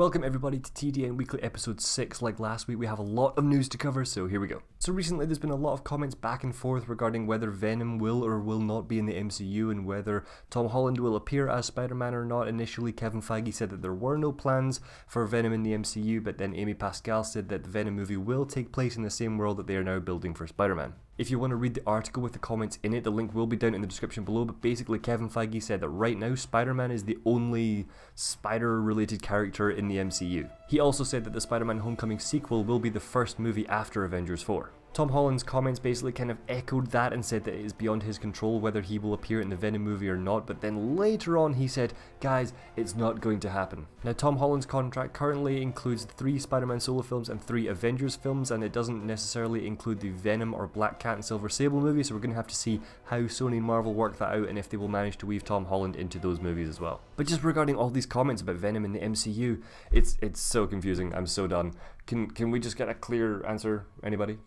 Welcome everybody to TDN Weekly Episode 6. Like last week, we have a lot of news to cover, so here we go. So recently there's been a lot of comments back and forth regarding whether Venom will or will not be in the MCU and whether Tom Holland will appear as Spider-Man or not. Initially, Kevin Feige said that there were no plans for Venom in the MCU, but then Amy Pascal said that the Venom movie will take place in the same world that they are now building for Spider-Man. If you want to read the article with the comments in it, the link will be down in the description below, but basically Kevin Feige said that right now Spider-Man is the only spider-related character in the MCU. He also said that the Spider-Man Homecoming sequel will be the first movie after Avengers 4. Tom Holland's comments basically kind of echoed that and said that it is beyond his control whether he will appear in the Venom movie or not, but then later on he said, guys, it's not going to happen. Now Tom Holland's contract currently includes 3 Spider-Man solo films and 3 Avengers films, and it doesn't necessarily include the Venom or Black Cat and Silver Sable movie, so we're going to have to see how Sony and Marvel work that out and if they will manage to weave Tom Holland into those movies as well. But just regarding all these comments about Venom in the MCU, it's so confusing. I'm so done. Can we just get a clear answer, anybody?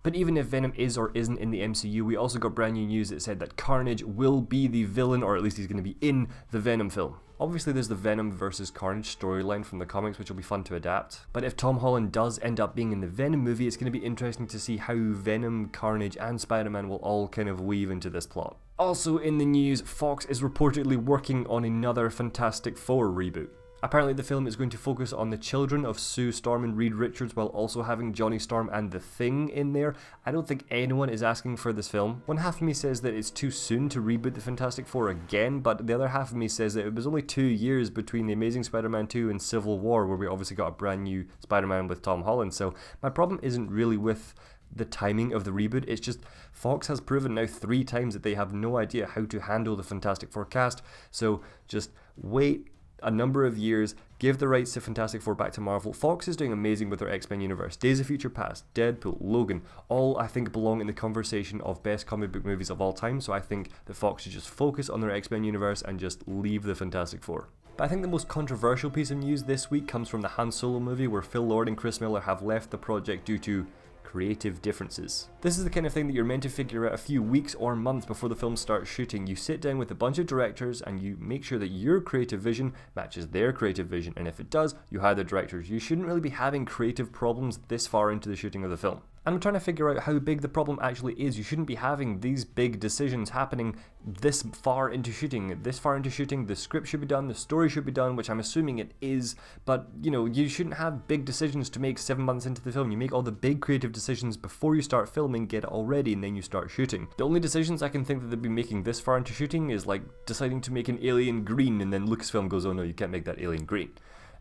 But even if Venom is or isn't in the MCU, we also got brand new news that said that Carnage will be the villain, or at least he's going to be in the Venom film. Obviously there's the Venom versus Carnage storyline from the comics, which will be fun to adapt. But if Tom Holland does end up being in the Venom movie, it's going to be interesting to see how Venom, Carnage and Spider-Man will all kind of weave into this plot. Also in the news, Fox is reportedly working on another Fantastic Four reboot. Apparently the film is going to focus on the children of Sue Storm and Reed Richards while also having Johnny Storm and The Thing in there. I don't think anyone is asking for this film. One half of me says that it's too soon to reboot the Fantastic Four again, but the other half of me says that it was only 2 years between The Amazing Spider-Man 2 and Civil War, where we obviously got a brand new Spider-Man with Tom Holland. So my problem isn't really with the timing of the reboot, it's just Fox has proven now 3 times that they have no idea how to handle the Fantastic Four cast, so just wait a number of years, give the rights to Fantastic Four back to Marvel. Fox is doing amazing with their X-Men universe. Days of Future Past, Deadpool, Logan, all I think belong in the conversation of best comic book movies of all time, so I think that Fox should just focus on their X-Men universe and just leave the Fantastic Four. But I think the most controversial piece of news this week comes from the Han Solo movie, where Phil Lord and Chris Miller have left the project due to creative differences. This is the kind of thing that you're meant to figure out a few weeks or months before the film starts shooting. You sit down with a bunch of directors and you make sure that your creative vision matches their creative vision, and if it does, you hire the directors. You shouldn't really be having creative problems this far into the shooting of the film. I'm trying to figure out how big the problem actually is. You shouldn't be having these big decisions happening this far into shooting. The script should be done, the story should be done, which I'm assuming it is, but you know, you shouldn't have big decisions to make 7 months into the film. You make all the big creative decisions before you start filming, get it all ready, and then you start shooting. The only decisions I can think that they'd be making this far into shooting is like deciding to make an alien green, and then Lucasfilm goes, oh no, you can't make that alien green.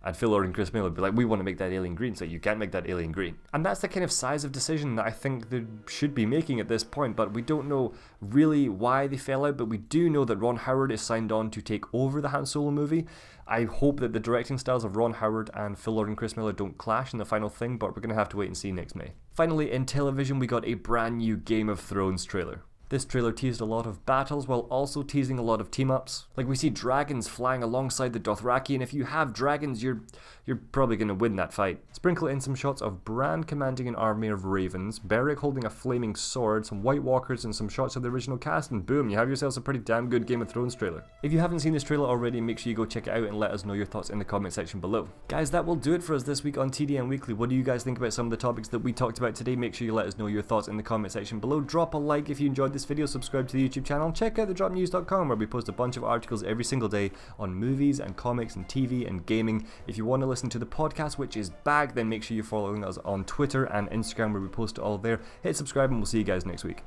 And Phil Lord and Chris Miller would be like, we want to make that alien green, so you can't make that alien green. And that's the kind of size of decision that I think they should be making at this point, but we don't know really why they fell out, but we do know that Ron Howard is signed on to take over the Han Solo movie. I hope that the directing styles of Ron Howard and Phil Lord and Chris Miller don't clash in the final thing, but we're going to have to wait and see next May. Finally, in television, we got a brand new Game of Thrones trailer. This trailer teased a lot of battles while also teasing a lot of team-ups. Like, we see dragons flying alongside the Dothraki, and if you have dragons, you're probably going to win that fight. Sprinkle in some shots of Bran commanding an army of ravens, Beric holding a flaming sword, some White Walkers, and some shots of the original cast, and boom, you have yourselves a pretty damn good Game of Thrones trailer. If you haven't seen this trailer already, make sure you go check it out and let us know your thoughts in the comment section below. Guys, that will do it for us this week on TDN Weekly. What do you guys think about some of the topics that we talked about today? Make sure you let us know your thoughts in the comment section below. Drop a like if you enjoyed this video, subscribe to the YouTube channel, check out thedropnews.com where we post a bunch of articles every single day on movies and comics and TV and gaming. If you want to listen to the podcast, which is back, then make sure you're following us on Twitter and Instagram where we post it all there. Hit subscribe and we'll see you guys next week.